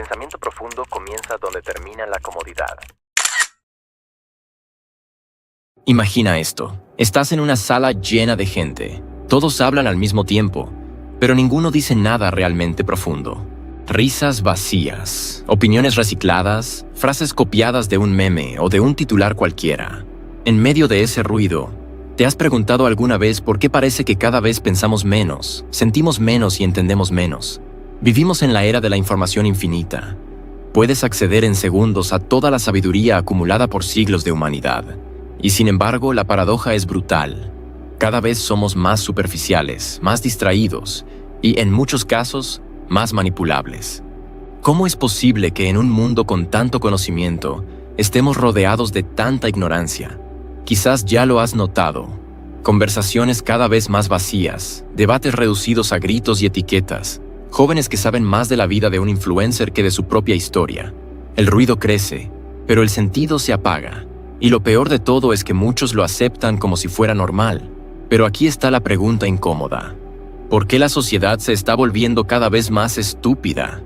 pensamiento profundo comienza donde termina la comodidad. Imagina esto. Estás en una sala llena de gente. Todos hablan al mismo tiempo, pero ninguno dice nada realmente profundo. Risas vacías, opiniones recicladas, frases copiadas de un meme o de un titular cualquiera. En medio de ese ruido, ¿te has preguntado alguna vez por qué parece que cada vez pensamos menos, sentimos menos y entendemos menos? Vivimos en la era de la información infinita. Puedes acceder en segundos a toda la sabiduría acumulada por siglos de humanidad. Y sin embargo, la paradoja es brutal. Cada vez somos más superficiales, más distraídos y, en muchos casos, más manipulables. ¿Cómo es posible que en un mundo con tanto conocimiento estemos rodeados de tanta ignorancia? Quizás ya lo has notado. Conversaciones cada vez más vacías, debates reducidos a gritos y etiquetas, jóvenes que saben más de la vida de un influencer que de su propia historia. El ruido crece, pero el sentido se apaga. Y lo peor de todo es que muchos lo aceptan como si fuera normal. Pero aquí está la pregunta incómoda. ¿Por qué la sociedad se está volviendo cada vez más estúpida?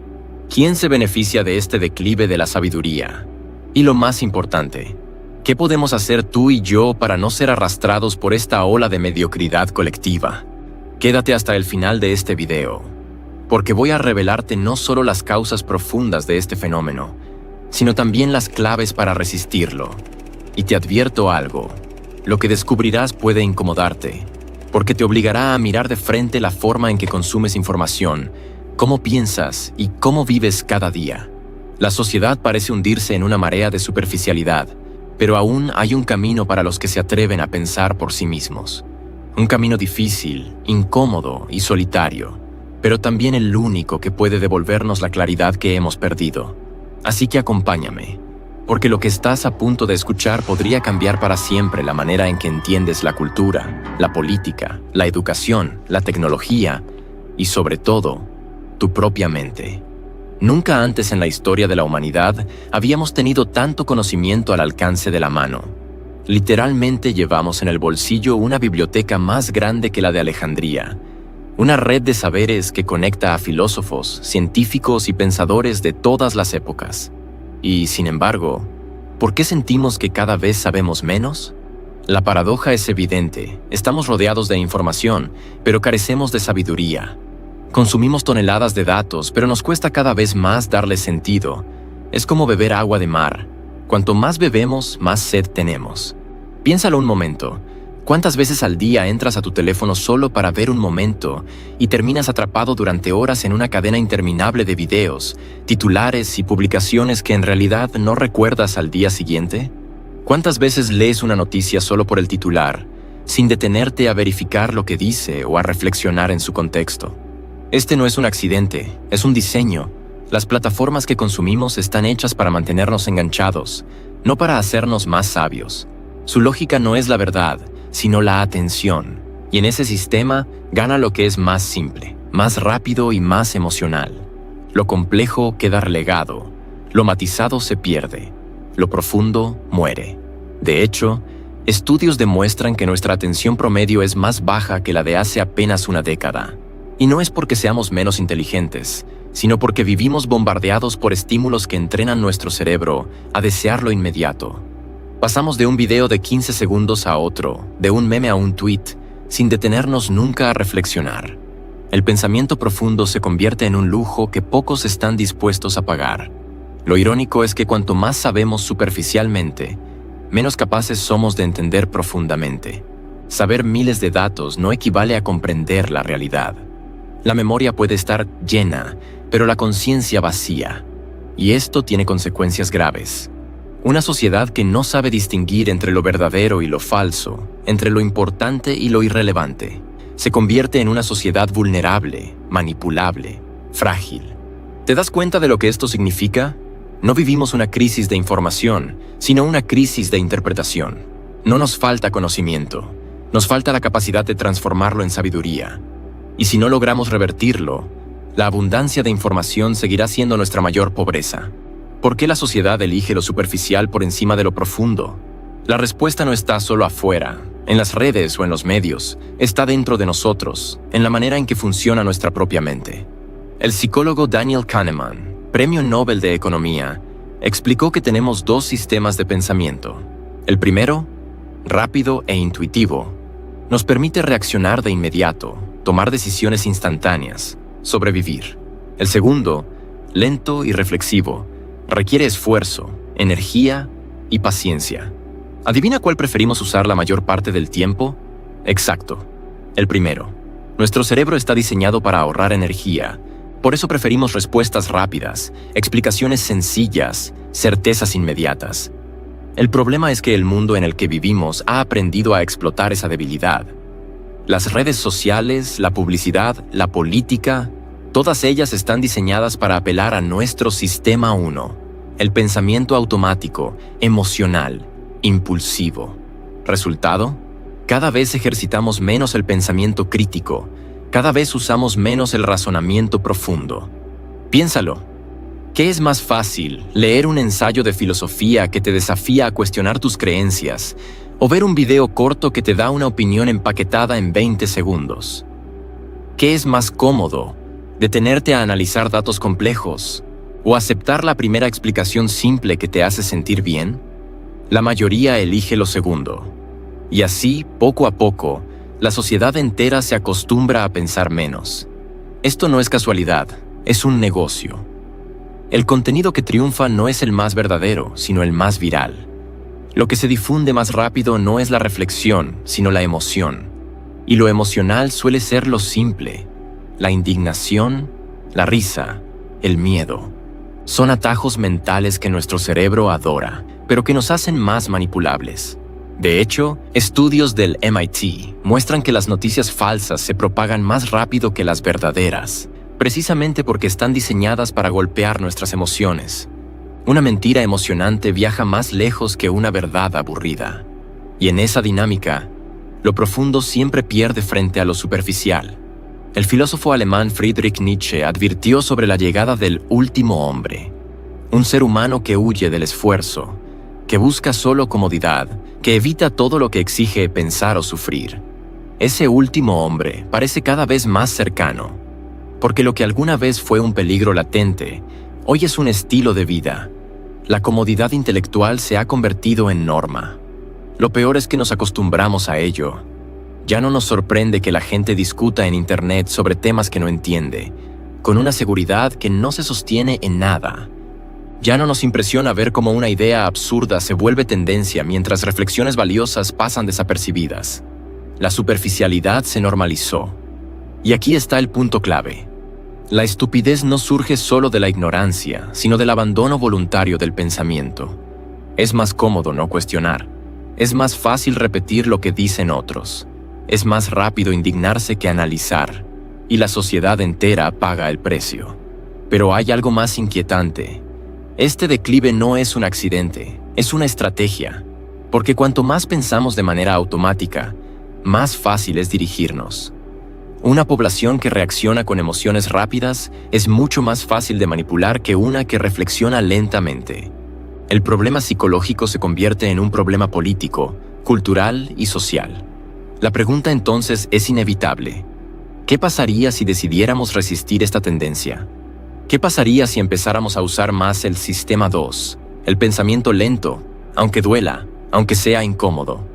¿Quién se beneficia de este declive de la sabiduría? Y lo más importante, ¿qué podemos hacer tú y yo para no ser arrastrados por esta ola de mediocridad colectiva? Quédate hasta el final de este video, porque voy a revelarte no solo las causas profundas de este fenómeno, sino también las claves para resistirlo. Y te advierto algo, lo que descubrirás puede incomodarte, porque te obligará a mirar de frente la forma en que consumes información, cómo piensas y cómo vives cada día. La sociedad parece hundirse en una marea de superficialidad, pero aún hay un camino para los que se atreven a pensar por sí mismos. Un camino difícil, incómodo y solitario, pero también el único que puede devolvernos la claridad que hemos perdido. Así que acompáñame, porque lo que estás a punto de escuchar podría cambiar para siempre la manera en que entiendes la cultura, la política, la educación, la tecnología y, sobre todo, tu propia mente. Nunca antes en la historia de la humanidad habíamos tenido tanto conocimiento al alcance de la mano. Literalmente llevamos en el bolsillo una biblioteca más grande que la de Alejandría, una red de saberes que conecta a filósofos, científicos y pensadores de todas las épocas. Y, sin embargo, ¿por qué sentimos que cada vez sabemos menos? La paradoja es evidente. Estamos rodeados de información, pero carecemos de sabiduría. Consumimos toneladas de datos, pero nos cuesta cada vez más darle sentido. Es como beber agua de mar. Cuanto más bebemos, más sed tenemos. Piénsalo un momento. ¿Cuántas veces al día entras a tu teléfono solo para ver un momento y terminas atrapado durante horas en una cadena interminable de videos, titulares y publicaciones que en realidad no recuerdas al día siguiente? ¿Cuántas veces lees una noticia solo por el titular, sin detenerte a verificar lo que dice o a reflexionar en su contexto? Este no es un accidente, es un diseño. Las plataformas que consumimos están hechas para mantenernos enganchados, no para hacernos más sabios. Su lógica no es la verdad, sino la atención. Y en ese sistema gana lo que es más simple, más rápido y más emocional. Lo complejo queda relegado, lo matizado se pierde, lo profundo muere. De hecho, estudios demuestran que nuestra atención promedio es más baja que la de hace apenas una década. Y no es porque seamos menos inteligentes, sino porque vivimos bombardeados por estímulos que entrenan nuestro cerebro a desear lo inmediato. Pasamos de un video de 15 segundos a otro, de un meme a un tweet, sin detenernos nunca a reflexionar. El pensamiento profundo se convierte en un lujo que pocos están dispuestos a pagar. Lo irónico es que cuanto más sabemos superficialmente, menos capaces somos de entender profundamente. Saber miles de datos no equivale a comprender la realidad. La memoria puede estar llena, pero la conciencia vacía. Y esto tiene consecuencias graves. Una sociedad que no sabe distinguir entre lo verdadero y lo falso, entre lo importante y lo irrelevante, se convierte en una sociedad vulnerable, manipulable, frágil. ¿Te das cuenta de lo que esto significa? No vivimos una crisis de información, sino una crisis de interpretación. No nos falta conocimiento, nos falta la capacidad de transformarlo en sabiduría. Y si no logramos revertirlo, la abundancia de información seguirá siendo nuestra mayor pobreza. ¿Por qué la sociedad elige lo superficial por encima de lo profundo? La respuesta no está solo afuera, en las redes o en los medios, está dentro de nosotros, en la manera en que funciona nuestra propia mente. El psicólogo Daniel Kahneman Premio Nobel de Economía, explicó que tenemos dos sistemas de pensamiento. El primero, rápido e intuitivo, nos permite reaccionar de inmediato, tomar decisiones instantáneas, sobrevivir. El segundo, lento y reflexivo, requiere esfuerzo, energía y paciencia. ¿Adivina cuál preferimos usar la mayor parte del tiempo? Exacto, el primero. Nuestro cerebro está diseñado para ahorrar energía. Por eso preferimos respuestas rápidas, explicaciones sencillas, certezas inmediatas. El problema es que el mundo en el que vivimos ha aprendido a explotar esa debilidad. Las redes sociales, la publicidad, la política, todas ellas están diseñadas para apelar a nuestro sistema 1, el pensamiento automático, emocional, impulsivo. ¿Resultado? Cada vez ejercitamos menos el pensamiento crítico, cada vez usamos menos el razonamiento profundo. Piénsalo. ¿Qué es más fácil, leer un ensayo de filosofía que te desafía a cuestionar tus creencias, o ver un video corto que te da una opinión empaquetada en 20 segundos? ¿Qué es más cómodo, detenerte a analizar datos complejos, o aceptar la primera explicación simple que te hace sentir bien? La mayoría elige lo segundo. Y así, poco a poco, la sociedad entera se acostumbra a pensar menos. Esto no es casualidad, es un negocio. El contenido que triunfa no es el más verdadero, sino el más viral. Lo que se difunde más rápido no es la reflexión, sino la emoción. Y lo emocional suele ser lo simple, la indignación, la risa, el miedo. Son atajos mentales que nuestro cerebro adora, pero que nos hacen más manipulables. De hecho, estudios del MIT muestran que las noticias falsas se propagan más rápido que las verdaderas, precisamente porque están diseñadas para golpear nuestras emociones. Una mentira emocionante viaja más lejos que una verdad aburrida. Y en esa dinámica, lo profundo siempre pierde frente a lo superficial. El filósofo alemán Friedrich Nietzsche advirtió sobre la llegada del último hombre, un ser humano que huye del esfuerzo, que busca solo comodidad, que evita todo lo que exige pensar o sufrir. Ese último hombre parece cada vez más cercano, porque lo que alguna vez fue un peligro latente, hoy es un estilo de vida. La comodidad intelectual se ha convertido en norma. Lo peor es que nos acostumbramos a ello. Ya no nos sorprende que la gente discuta en Internet sobre temas que no entiende, con una seguridad que no se sostiene en nada. Ya no nos impresiona ver cómo una idea absurda se vuelve tendencia mientras reflexiones valiosas pasan desapercibidas. La superficialidad se normalizó. Y aquí está el punto clave. La estupidez no surge solo de la ignorancia, sino del abandono voluntario del pensamiento. Es más cómodo no cuestionar. Es más fácil repetir lo que dicen otros. Es más rápido indignarse que analizar. Y la sociedad entera paga el precio. Pero hay algo más inquietante. Este declive no es un accidente, es una estrategia, porque cuanto más pensamos de manera automática, más fácil es dirigirnos. Una población que reacciona con emociones rápidas es mucho más fácil de manipular que una que reflexiona lentamente. El problema psicológico se convierte en un problema político, cultural y social. La pregunta entonces es inevitable. ¿Qué pasaría si decidiéramos resistir esta tendencia? ¿Qué pasaría si empezáramos a usar más el sistema 2, el pensamiento lento, aunque duela, aunque sea incómodo?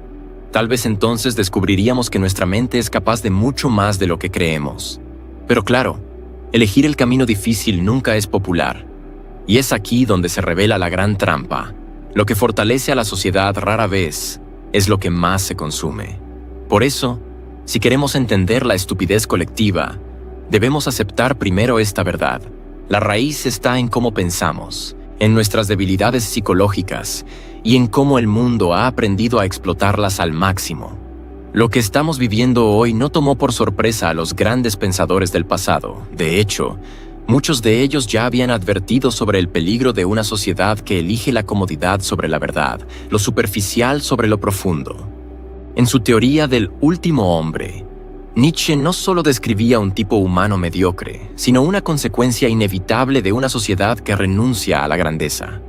Tal vez entonces descubriríamos que nuestra mente es capaz de mucho más de lo que creemos. Pero claro, elegir el camino difícil nunca es popular. Y es aquí donde se revela la gran trampa. Lo que fortalece a la sociedad rara vez es lo que más se consume. Por eso, si queremos entender la estupidez colectiva, debemos aceptar primero esta verdad. La raíz está en cómo pensamos, en nuestras debilidades psicológicas y en cómo el mundo ha aprendido a explotarlas al máximo. Lo que estamos viviendo hoy no tomó por sorpresa a los grandes pensadores del pasado. De hecho, muchos de ellos ya habían advertido sobre el peligro de una sociedad que elige la comodidad sobre la verdad, lo superficial sobre lo profundo. En su teoría del último hombre, Nietzsche no solo describía un tipo humano mediocre, sino una consecuencia inevitable de una sociedad que renuncia a la grandeza.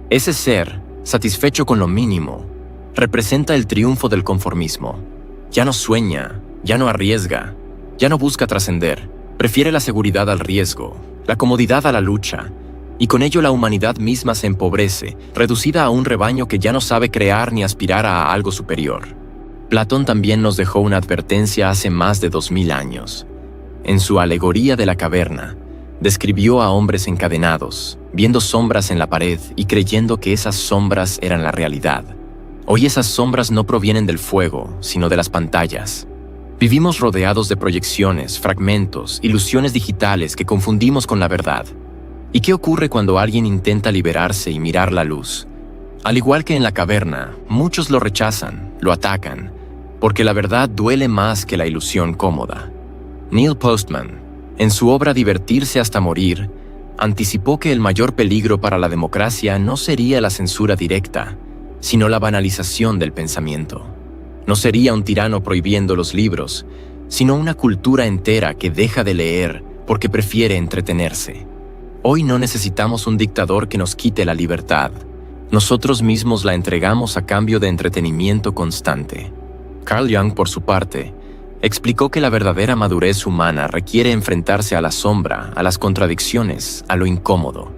Ese ser, satisfecho con lo mínimo, representa el triunfo del conformismo. Ya no sueña, ya no arriesga, ya no busca trascender, prefiere la seguridad al riesgo, la comodidad a la lucha, y con ello la humanidad misma se empobrece, reducida a un rebaño que ya no sabe crear ni aspirar a algo superior. Platón también nos dejó una advertencia hace más de 2000 años. En su Alegoría de la caverna, describió a hombres encadenados, viendo sombras en la pared y creyendo que esas sombras eran la realidad. Hoy esas sombras no provienen del fuego, sino de las pantallas. Vivimos rodeados de proyecciones, fragmentos, ilusiones digitales que confundimos con la verdad. ¿Y qué ocurre cuando alguien intenta liberarse y mirar la luz? Al igual que en la caverna, muchos lo rechazan, lo atacan, porque la verdad duele más que la ilusión cómoda. Neil Postman, en su obra Divertirse hasta morir, anticipó que el mayor peligro para la democracia no sería la censura directa, sino la banalización del pensamiento. No sería un tirano prohibiendo los libros, sino una cultura entera que deja de leer porque prefiere entretenerse. Hoy no necesitamos un dictador que nos quite la libertad. Nosotros mismos la entregamos a cambio de entretenimiento constante. Carl Jung, por su parte, explicó que la verdadera madurez humana requiere enfrentarse a la sombra, a las contradicciones, a lo incómodo.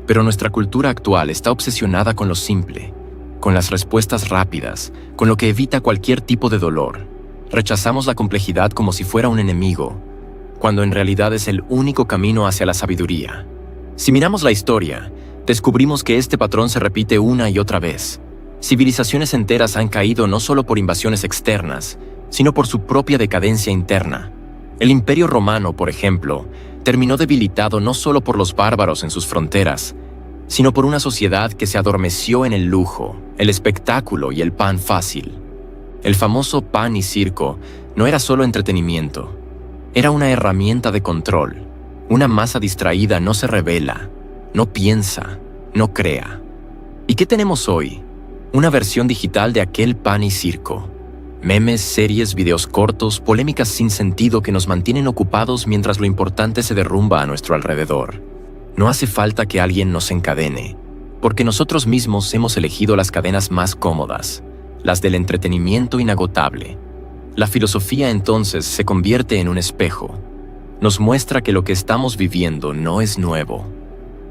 Pero nuestra cultura actual está obsesionada con lo simple, con las respuestas rápidas, con lo que evita cualquier tipo de dolor. Rechazamos la complejidad como si fuera un enemigo, cuando en realidad es el único camino hacia la sabiduría. Si miramos la historia, descubrimos que este patrón se repite una y otra vez. Civilizaciones enteras han caído no solo por invasiones externas, sino por su propia decadencia interna. El Imperio Romano, por ejemplo, terminó debilitado no solo por los bárbaros en sus fronteras, sino por una sociedad que se adormeció en el lujo, el espectáculo y el pan fácil. El famoso pan y circo no era solo entretenimiento, era una herramienta de control. Una masa distraída no se revela, no piensa, no crea. ¿Y qué tenemos hoy? Una versión digital de aquel pan y circo. Memes, series, videos cortos, polémicas sin sentido que nos mantienen ocupados mientras lo importante se derrumba a nuestro alrededor. No hace falta que alguien nos encadene, porque nosotros mismos hemos elegido las cadenas más cómodas, las del entretenimiento inagotable. La filosofía entonces se convierte en un espejo. Nos muestra que lo que estamos viviendo no es nuevo.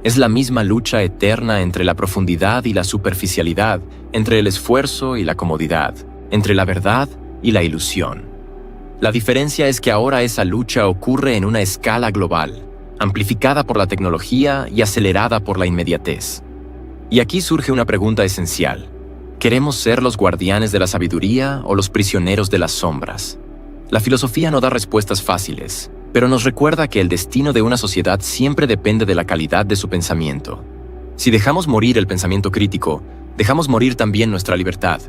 Es la misma lucha eterna entre la profundidad y la superficialidad, entre el esfuerzo y la comodidad, entre la verdad y la ilusión. La diferencia es que ahora esa lucha ocurre en una escala global, amplificada por la tecnología y acelerada por la inmediatez. Y aquí surge una pregunta esencial. ¿Queremos ser los guardianes de la sabiduría o los prisioneros de las sombras? La filosofía no da respuestas fáciles, pero nos recuerda que el destino de una sociedad siempre depende de la calidad de su pensamiento. Si dejamos morir el pensamiento crítico, dejamos morir también nuestra libertad.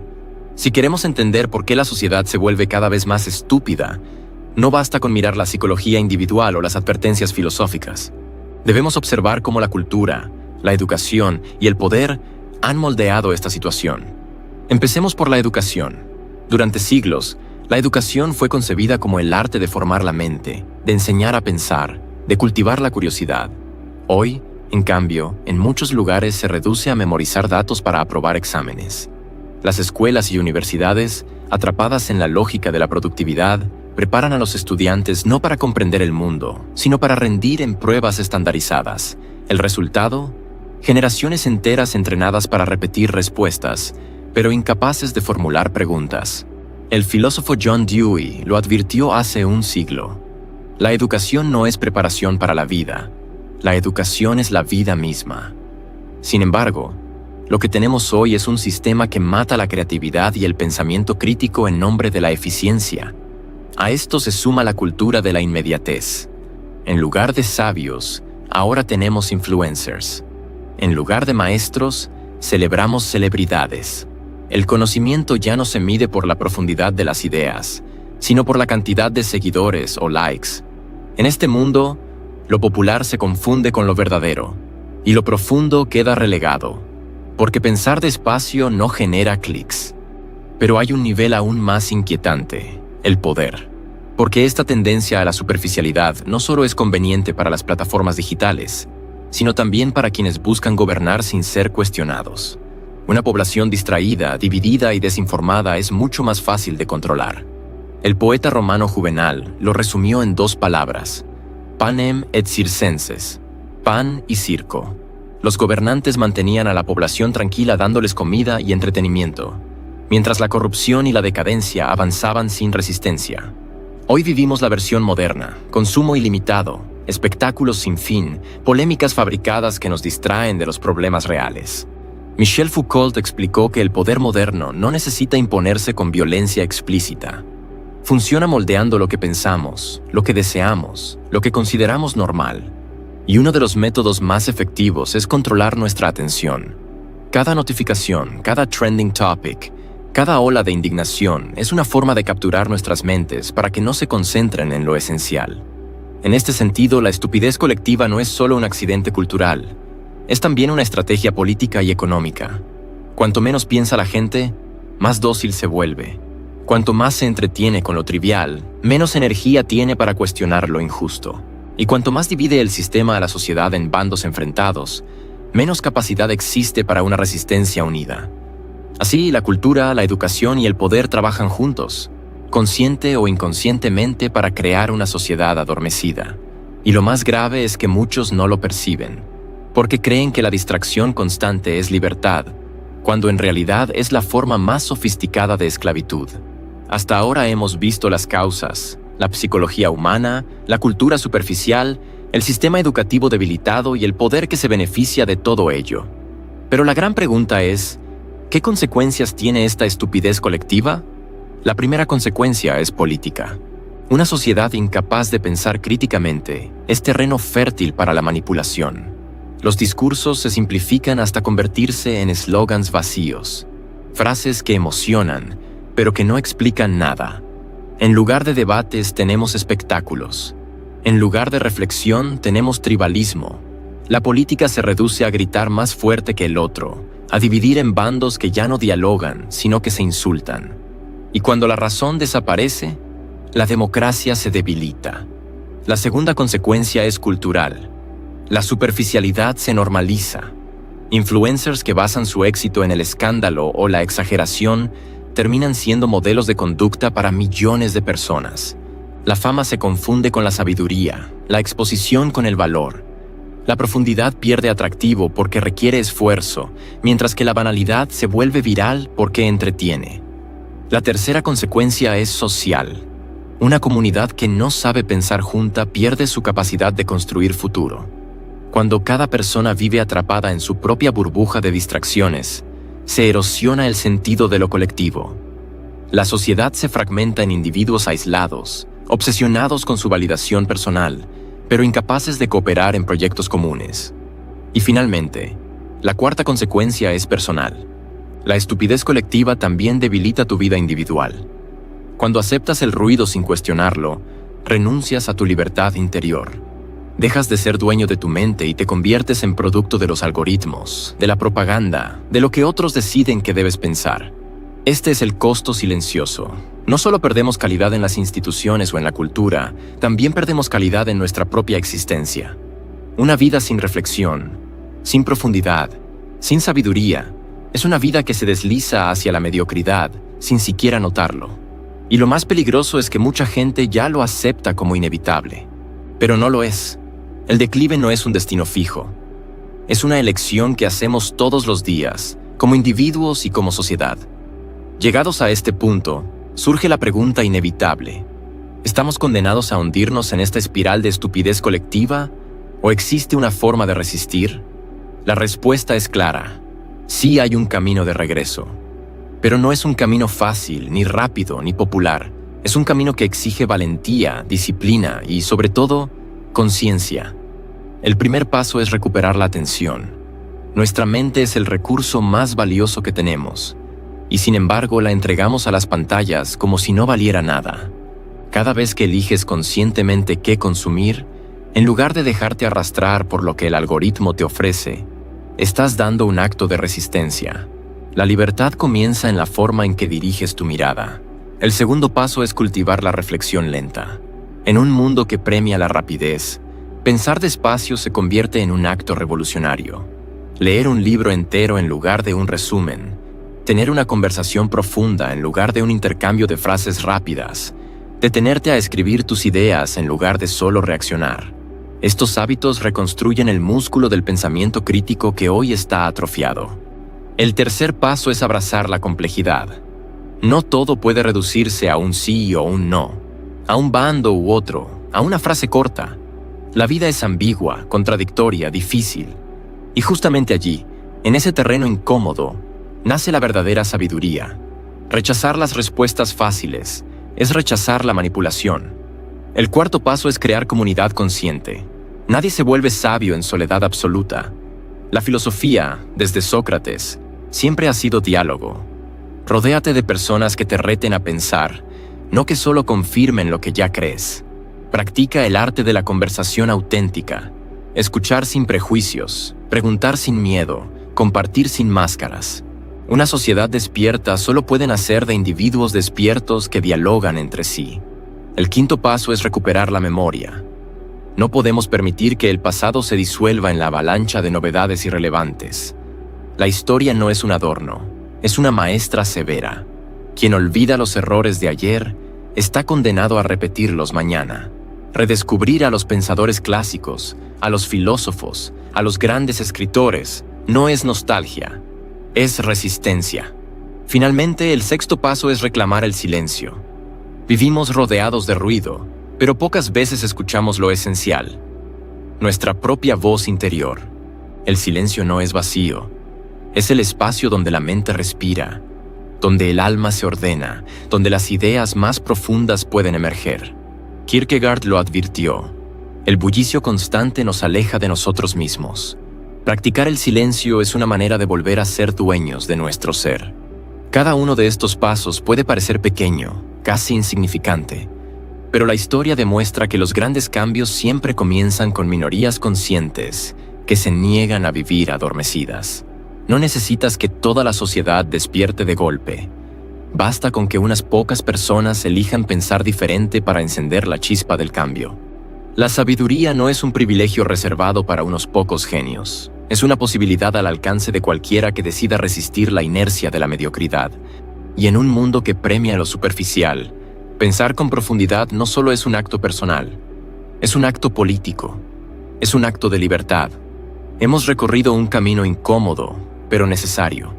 Si queremos entender por qué la sociedad se vuelve cada vez más estúpida, no basta con mirar la psicología individual o las advertencias filosóficas. Debemos observar cómo la cultura, la educación y el poder han moldeado esta situación. Empecemos por la educación. Durante siglos, la educación fue concebida como el arte de formar la mente, de enseñar a pensar, de cultivar la curiosidad. Hoy, en cambio, en muchos lugares se reduce a memorizar datos para aprobar exámenes. Las escuelas y universidades, atrapadas en la lógica de la productividad, preparan a los estudiantes no para comprender el mundo, sino para rendir en pruebas estandarizadas. El resultado: generaciones enteras entrenadas para repetir respuestas, pero incapaces de formular preguntas. El filósofo John Dewey lo advirtió hace un siglo. La educación no es preparación para la vida. La educación es la vida misma. Sin embargo, lo que tenemos hoy es un sistema que mata la creatividad y el pensamiento crítico en nombre de la eficiencia. A esto se suma la cultura de la inmediatez. En lugar de sabios, ahora tenemos influencers. En lugar de maestros, celebramos celebridades. El conocimiento ya no se mide por la profundidad de las ideas, sino por la cantidad de seguidores o likes. En este mundo, lo popular se confunde con lo verdadero, y lo profundo queda relegado, porque pensar despacio no genera clics. Pero hay un nivel aún más inquietante: el poder. Porque esta tendencia a la superficialidad no solo es conveniente para las plataformas digitales, sino también para quienes buscan gobernar sin ser cuestionados. Una población distraída, dividida y desinformada es mucho más fácil de controlar. El poeta romano Juvenal lo resumió en 2 palabras: panem et circenses, pan y circo. Los gobernantes mantenían a la población tranquila dándoles comida y entretenimiento, mientras la corrupción y la decadencia avanzaban sin resistencia. Hoy vivimos la versión moderna, consumo ilimitado, espectáculos sin fin, polémicas fabricadas que nos distraen de los problemas reales. Michel Foucault explicó que el poder moderno no necesita imponerse con violencia explícita. Funciona moldeando lo que pensamos, lo que deseamos, lo que consideramos normal. Y uno de los métodos más efectivos es controlar nuestra atención. Cada notificación, cada trending topic, cada ola de indignación es una forma de capturar nuestras mentes para que no se concentren en lo esencial. En este sentido, la estupidez colectiva no es solo un accidente cultural, es también una estrategia política y económica. Cuanto menos piensa la gente, más dócil se vuelve. Cuanto más se entretiene con lo trivial, menos energía tiene para cuestionar lo injusto. Y cuanto más divide el sistema a la sociedad en bandos enfrentados, menos capacidad existe para una resistencia unida. Así, la cultura, la educación y el poder trabajan juntos, consciente o inconscientemente, para crear una sociedad adormecida. Y lo más grave es que muchos no lo perciben, porque creen que la distracción constante es libertad, cuando en realidad es la forma más sofisticada de esclavitud. Hasta ahora hemos visto las causas: la psicología humana, la cultura superficial, el sistema educativo debilitado y el poder que se beneficia de todo ello. Pero la gran pregunta es, ¿qué consecuencias tiene esta estupidez colectiva? La primera consecuencia es política. Una sociedad incapaz de pensar críticamente es terreno fértil para la manipulación. Los discursos se simplifican hasta convertirse en eslogans vacíos, frases que emocionan, pero que no explican nada. En lugar de debates tenemos espectáculos. En lugar de reflexión tenemos tribalismo. La política se reduce a gritar más fuerte que el otro, a dividir en bandos que ya no dialogan, sino que se insultan. Y cuando la razón desaparece, la democracia se debilita. La segunda consecuencia es cultural. La superficialidad se normaliza. Influencers que basan su éxito en el escándalo o la exageración terminan siendo modelos de conducta para millones de personas. La fama se confunde con la sabiduría, la exposición con el valor. La profundidad pierde atractivo porque requiere esfuerzo, mientras que la banalidad se vuelve viral porque entretiene. La tercera consecuencia es social. Una comunidad que no sabe pensar junta pierde su capacidad de construir futuro. Cuando cada persona vive atrapada en su propia burbuja de distracciones, se erosiona el sentido de lo colectivo. La sociedad se fragmenta en individuos aislados, obsesionados con su validación personal, pero incapaces de cooperar en proyectos comunes. Y finalmente, la cuarta consecuencia es personal. La estupidez colectiva también debilita tu vida individual. Cuando aceptas el ruido sin cuestionarlo, renuncias a tu libertad interior. Dejas de ser dueño de tu mente y te conviertes en producto de los algoritmos, de la propaganda, de lo que otros deciden que debes pensar. Este es el costo silencioso. No solo perdemos calidad en las instituciones o en la cultura, también perdemos calidad en nuestra propia existencia. Una vida sin reflexión, sin profundidad, sin sabiduría, es una vida que se desliza hacia la mediocridad sin siquiera notarlo. Y lo más peligroso es que mucha gente ya lo acepta como inevitable. Pero no lo es. El declive no es un destino fijo. Es una elección que hacemos todos los días, como individuos y como sociedad. Llegados a este punto, surge la pregunta inevitable: ¿estamos condenados a hundirnos en esta espiral de estupidez colectiva? ¿O existe una forma de resistir? La respuesta es clara: sí hay un camino de regreso. Pero no es un camino fácil, ni rápido, ni popular. Es un camino que exige valentía, disciplina y, sobre todo, conciencia. El primer paso es recuperar la atención. Nuestra mente es el recurso más valioso que tenemos, y sin embargo la entregamos a las pantallas como si no valiera nada. Cada vez que eliges conscientemente qué consumir, en lugar de dejarte arrastrar por lo que el algoritmo te ofrece, estás dando un acto de resistencia. La libertad comienza en la forma en que diriges tu mirada. El segundo paso es cultivar la reflexión lenta. En un mundo que premia la rapidez, pensar despacio se convierte en un acto revolucionario. Leer un libro entero en lugar de un resumen, tener una conversación profunda en lugar de un intercambio de frases rápidas, detenerte a escribir tus ideas en lugar de solo reaccionar. Estos hábitos reconstruyen el músculo del pensamiento crítico que hoy está atrofiado. El tercer paso es abrazar la complejidad. No todo puede reducirse a un sí o un no, a un bando u otro, a una frase corta. La vida es ambigua, contradictoria, difícil. Y justamente allí, en ese terreno incómodo, nace la verdadera sabiduría. Rechazar las respuestas fáciles es rechazar la manipulación. El cuarto paso es crear comunidad consciente. Nadie se vuelve sabio en soledad absoluta. La filosofía, desde Sócrates, siempre ha sido diálogo. Rodéate de personas que te reten a pensar, no que solo confirmen lo que ya crees. Practica el arte de la conversación auténtica. Escuchar sin prejuicios, preguntar sin miedo, compartir sin máscaras. Una sociedad despierta solo puede nacer de individuos despiertos que dialogan entre sí. El quinto paso es recuperar la memoria. No podemos permitir que el pasado se disuelva en la avalancha de novedades irrelevantes. La historia no es un adorno, es una maestra severa. Quien olvida los errores de ayer está condenado a repetirlos mañana. Redescubrir a los pensadores clásicos, a los filósofos, a los grandes escritores, no es nostalgia, es resistencia. Finalmente, el sexto paso es reclamar el silencio. Vivimos rodeados de ruido, pero pocas veces escuchamos lo esencial. Nuestra propia voz interior. El silencio no es vacío. Es el espacio donde la mente respira, donde el alma se ordena, donde las ideas más profundas pueden emerger. Kierkegaard lo advirtió. El bullicio constante nos aleja de nosotros mismos. Practicar el silencio es una manera de volver a ser dueños de nuestro ser. Cada uno de estos pasos puede parecer pequeño, casi insignificante, pero la historia demuestra que los grandes cambios siempre comienzan con minorías conscientes que se niegan a vivir adormecidas. No necesitas que toda la sociedad despierte de golpe. Basta con que unas pocas personas elijan pensar diferente para encender la chispa del cambio. La sabiduría no es un privilegio reservado para unos pocos genios. Es una posibilidad al alcance de cualquiera que decida resistir la inercia de la mediocridad. Y en un mundo que premia lo superficial, pensar con profundidad no solo es un acto personal, es un acto político, es un acto de libertad. Hemos recorrido un camino incómodo, pero necesario.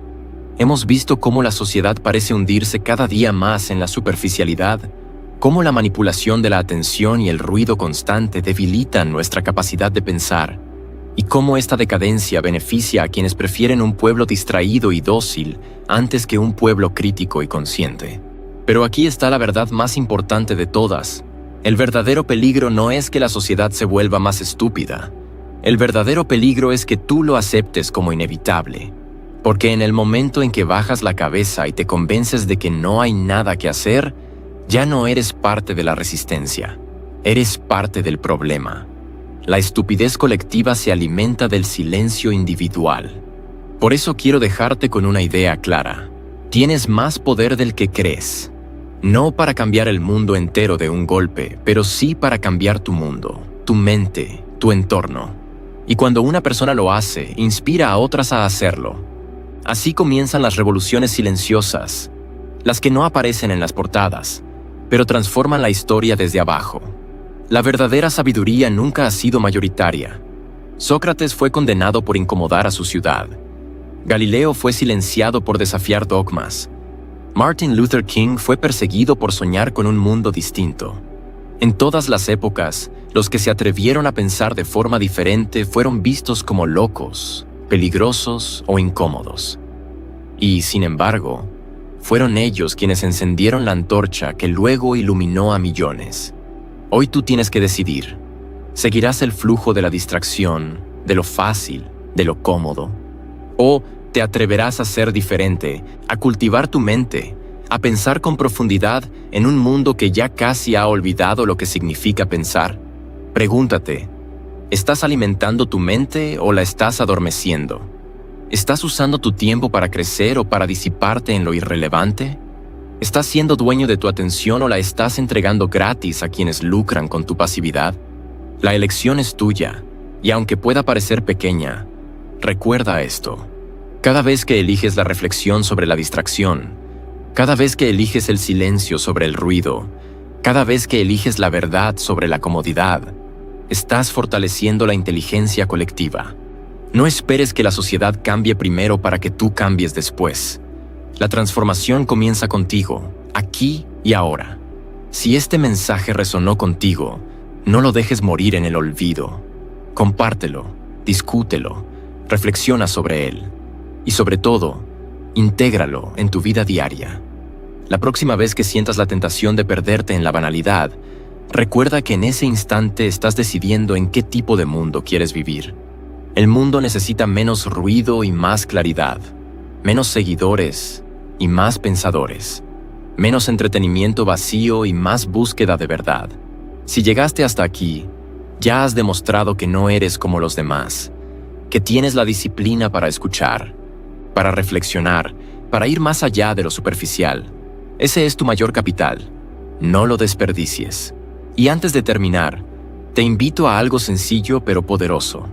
Hemos visto cómo la sociedad parece hundirse cada día más en la superficialidad, cómo la manipulación de la atención y el ruido constante debilitan nuestra capacidad de pensar, y cómo esta decadencia beneficia a quienes prefieren un pueblo distraído y dócil antes que un pueblo crítico y consciente. Pero aquí está la verdad más importante de todas. El verdadero peligro no es que la sociedad se vuelva más estúpida. El verdadero peligro es que tú lo aceptes como inevitable. Porque en el momento en que bajas la cabeza y te convences de que no hay nada que hacer, ya no eres parte de la resistencia, eres parte del problema. La estupidez colectiva se alimenta del silencio individual. Por eso quiero dejarte con una idea clara. Tienes más poder del que crees. No para cambiar el mundo entero de un golpe, pero sí para cambiar tu mundo, tu mente, tu entorno. Y cuando una persona lo hace, inspira a otras a hacerlo. Así comienzan las revoluciones silenciosas, las que no aparecen en las portadas, pero transforman la historia desde abajo. La verdadera sabiduría nunca ha sido mayoritaria. Sócrates fue condenado por incomodar a su ciudad. Galileo fue silenciado por desafiar dogmas. Martin Luther King fue perseguido por soñar con un mundo distinto. En todas las épocas, los que se atrevieron a pensar de forma diferente fueron vistos como locos, peligrosos o incómodos. Y, sin embargo, fueron ellos quienes encendieron la antorcha que luego iluminó a millones. Hoy tú tienes que decidir. ¿Seguirás el flujo de la distracción, de lo fácil, de lo cómodo? ¿O te atreverás a ser diferente, a cultivar tu mente, a pensar con profundidad en un mundo que ya casi ha olvidado lo que significa pensar? Pregúntate, ¿estás alimentando tu mente o la estás adormeciendo? ¿Estás usando tu tiempo para crecer o para disiparte en lo irrelevante? ¿Estás siendo dueño de tu atención o la estás entregando gratis a quienes lucran con tu pasividad? La elección es tuya, y aunque pueda parecer pequeña, recuerda esto. Cada vez que eliges la reflexión sobre la distracción, cada vez que eliges el silencio sobre el ruido, cada vez que eliges la verdad sobre la comodidad, estás fortaleciendo la inteligencia colectiva. No esperes que la sociedad cambie primero para que tú cambies después. La transformación comienza contigo, aquí y ahora. Si este mensaje resonó contigo, no lo dejes morir en el olvido. Compártelo, discútelo, reflexiona sobre él y sobre todo, intégralo en tu vida diaria. La próxima vez que sientas la tentación de perderte en la banalidad, recuerda que en ese instante estás decidiendo en qué tipo de mundo quieres vivir. El mundo necesita menos ruido y más claridad, menos seguidores y más pensadores, menos entretenimiento vacío y más búsqueda de verdad. Si llegaste hasta aquí, ya has demostrado que no eres como los demás, que tienes la disciplina para escuchar, para reflexionar, para ir más allá de lo superficial. Ese es tu mayor capital. No lo desperdicies. Y antes de terminar, te invito a algo sencillo pero poderoso.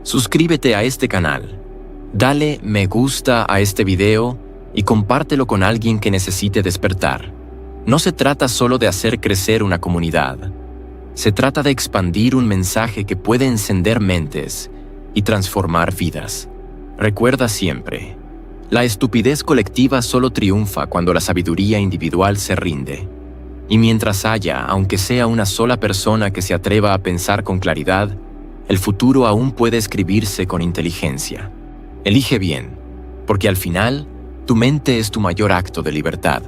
Suscríbete a este canal, dale me gusta a este video y compártelo con alguien que necesite despertar. No se trata solo de hacer crecer una comunidad. Se trata de expandir un mensaje que puede encender mentes y transformar vidas. Recuerda siempre, la estupidez colectiva solo triunfa cuando la sabiduría individual se rinde. Y mientras haya, aunque sea una sola persona que se atreva a pensar con claridad, el futuro aún puede escribirse con inteligencia. Elige bien, porque al final, tu mente es tu mayor acto de libertad.